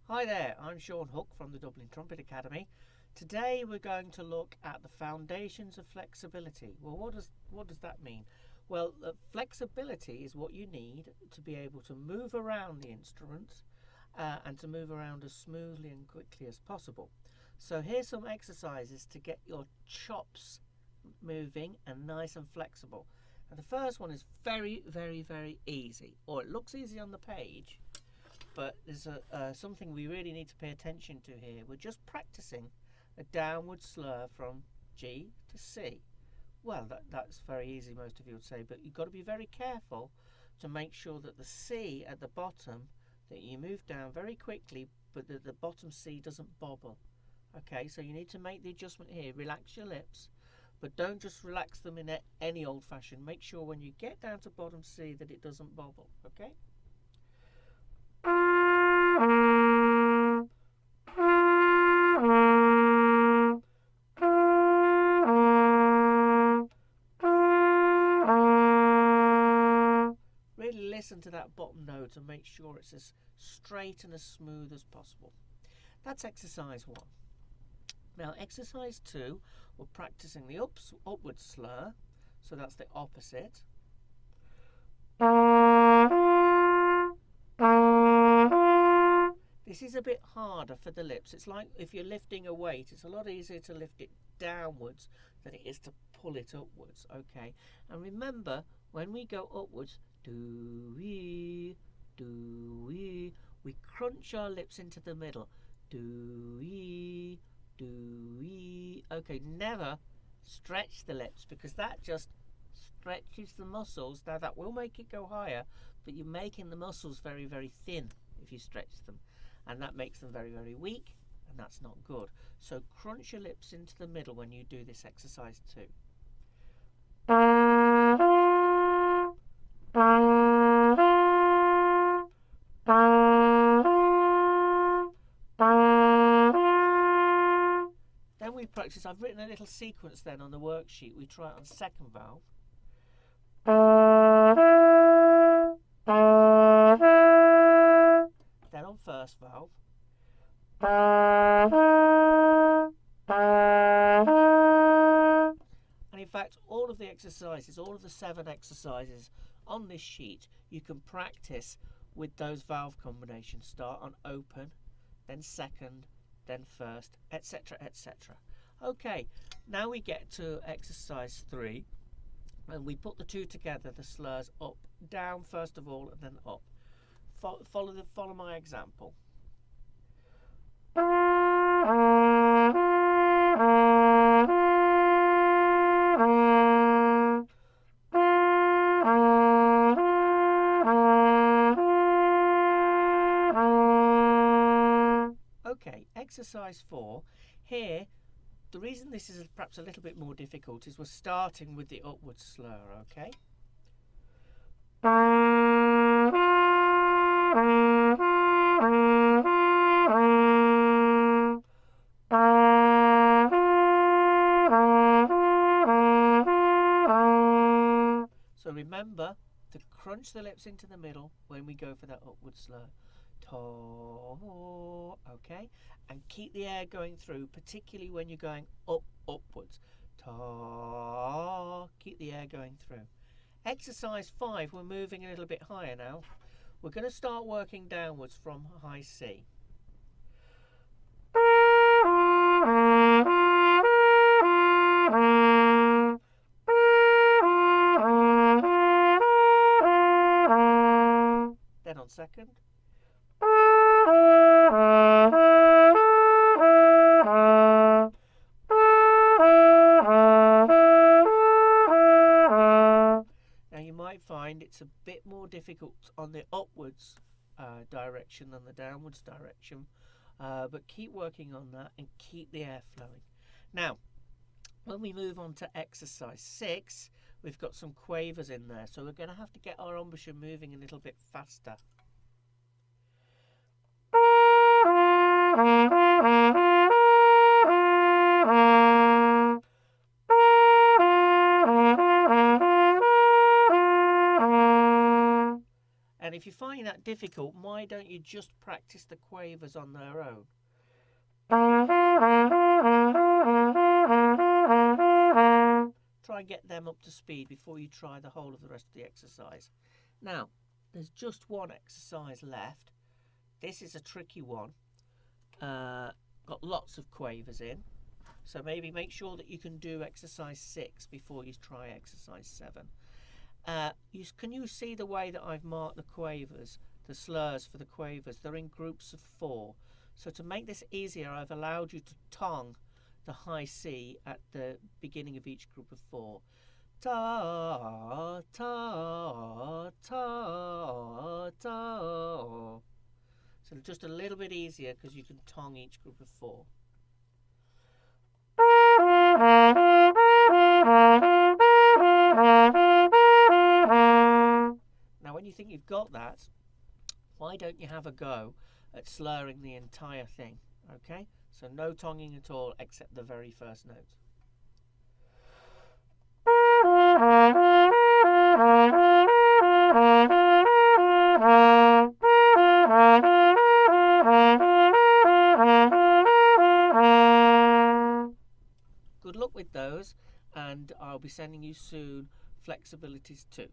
Hi there, I'm Sean Hook from the Dublin Trumpet Academy. Today we're going to look at the foundations of flexibility. Well, what does that mean? Well, flexibility is what you need to be able to move around the instrument and to move around as smoothly and quickly as possible. So here's some exercises to get your chops moving and nice and flexible. And the first one is very, very, very easy, or it looks easy on the page. But there's something we really need to pay attention to here. We're just practicing a downward slur from G to C. Well, that's very easy, most of you would say, but you've got to be very careful to make sure that the C at the bottom, that you move down very quickly, but that the bottom C doesn't bobble. Okay, so you need to make the adjustment here. Relax your lips, but don't just relax them in any old fashion. Make sure when you get down to bottom C that it doesn't bobble, okay? Really listen to that bottom note and make sure it's as straight and as smooth as possible. That's exercise 1. Now exercise 2, we're practicing the upward slur, so that's the opposite. This is a bit harder for the lips. It's like if you're lifting a weight, it's a lot easier to lift it downwards than it is to pull it upwards, okay? And remember, when we go upwards, we crunch our lips into the middle. Okay, never stretch the lips because that just stretches the muscles. Now that will make it go higher, but you're making the muscles very, very thin if you stretch them. And that makes them very, very weak, and that's not good. So crunch your lips into the middle when you do this exercise 2. Then we practice. I've written a little sequence then on the worksheet. We try it on second valve. Then on first valve. And in fact, all of the exercises, all of the 7 exercises on this sheet, you can practice with those valve combinations. Start on open, then second, then first, etc., etc. Okay, now we get to exercise 3, and we put the 2 together, the slurs up, down first of all, and then up. Follow my example. Okay, exercise 4. Here, the reason this is perhaps a little bit more difficult is we're starting with the upward slur, okay? So remember to crunch the lips into the middle when we go for that upward slur. Okay? And keep the air going through, particularly when you're going upwards. Keep the air going through. Exercise 5, we're moving a little bit higher now. We're going to start working downwards from high C. Then on second. Now you might find it's a bit more difficult on the upwards direction than the downwards direction, but keep working on that and keep the air flowing. Now, when we move on to exercise 6, we've got some quavers in there, so we're going to have to get our embouchure moving a little bit faster. And if you find that difficult, why don't you just practice the quavers on their own? Try and get them up to speed before you try the whole of the rest of the exercise. Now, there's just one exercise left. This is a tricky one. Got lots of quavers in. So maybe make sure that you can do exercise 6 before you try exercise 7. Can you see the way that I've marked the quavers, the slurs for the quavers? They're in groups of 4. So to make this easier, I've allowed you to tongue the high C at the beginning of each group of 4. Ta, ta, ta, ta. So just a little bit easier because you can tongue each group of 4. Now when you think you've got that, why don't you have a go at slurring the entire thing? Okay, so no tonguing at all except the very first note. Good luck with those, and I'll be sending you soon flexibilities too.